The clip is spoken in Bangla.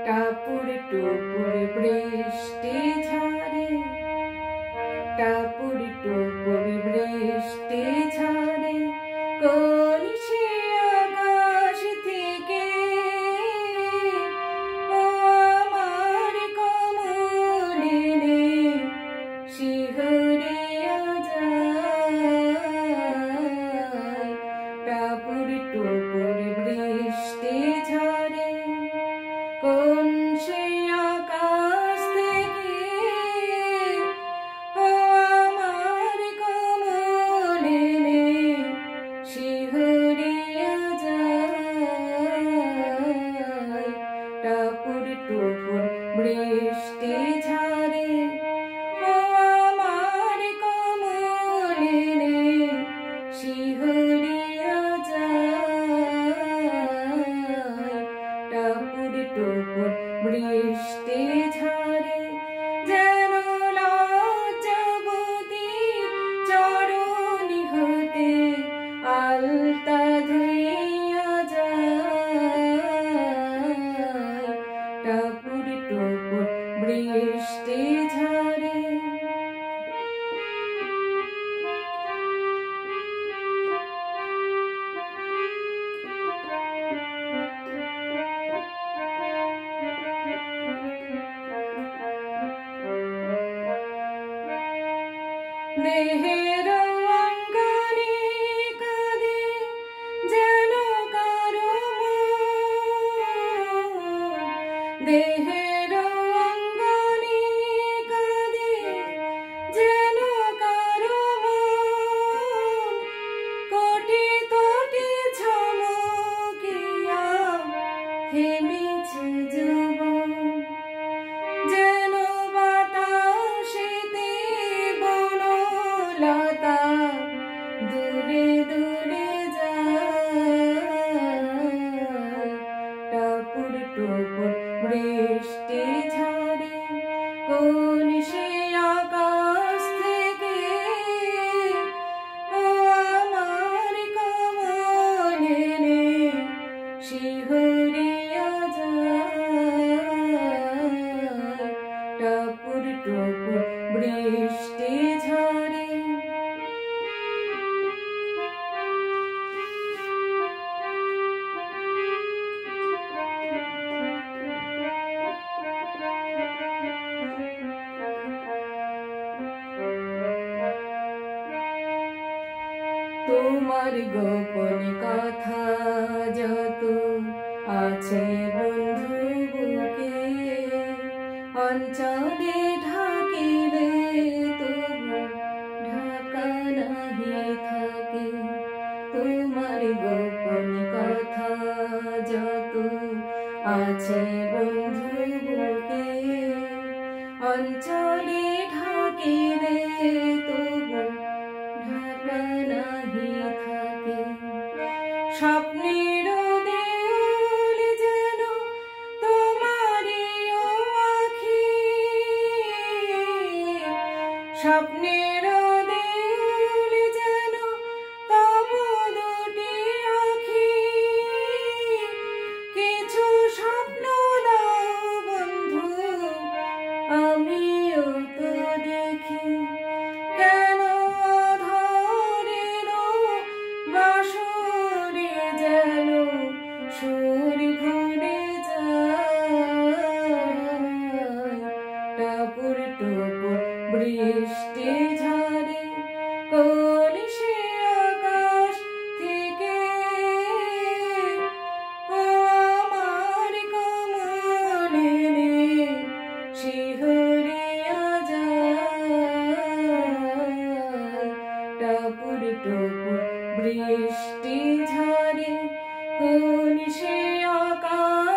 টাপুর টুপুর বৃষ্টি ঝরে, টাপুর টুপুর বৃষ্টি ঝরে, কোন সে আকাশ থেকে ও আমার কমলিনী শিহরিয়া যায়। টাপুর টুপুর বৃষ্টি ঝরে, কোন সে আকাশ থেকে ও আমার কমলিনী শিহরিয়া যায়। টাপুর টুপুর বৃষ্টি ঝরে, ও আমার কমলিনী শিহরিয়া যায়। টাপুর টুপুর বৃষ্টি ঝরে, যেন লজ্জাবতী চরণী হতে আলতা ধুইয়া যায়। টাপুর টুপুর বৃষ্টি ঝরে। দেহের অঙ্গনে কাঁদে যেন কারো মন, দেহের অঙ্গনে কাঁদে যেন কারো মন, কোটি কোটি ঝমকিয়া থেমেছে যৌবন, যেন বাতাসেতে বনলতা দূরে দূরে যায়। টাপুর টুপুর বৃষ্টি ঝরে, কোন সে আকাশ থেকে ও আমার কমলিনী শিহরিয়া যায়। টাপুর টুপুর বৃষ্টি ঝরে। তোমার গোপন কথা যত আছে বন্ধু বুকে, অঞ্চলে ঢাকিলে তবু ঢাকা নাহি থাকে। তোমার গোপন কথা যত আছে বন্ধু বুকে, অঞ্চলে ঢাকিলে তবু ঢাকা নাহি থাকে। স্বপ্নের দেউল যেন তোমারই আঁখি, স্বপ্নের দেউল যেন তব দুটি আঁখি। কিছু স্বপ্ন দাও বন্ধু, আমিও তো দেখি, কেন অধরের বাঁশরে যেন সুর ঘুরে যায়। টাপুর টুপুর বৃষ্টি ঝরে, কোন সে আকাশ থেকে ও আমার কমলিনী শিহরিয়া যায়। টাপুর টুপুর বৃষ্টি ঝরে, কোন সে আকাশ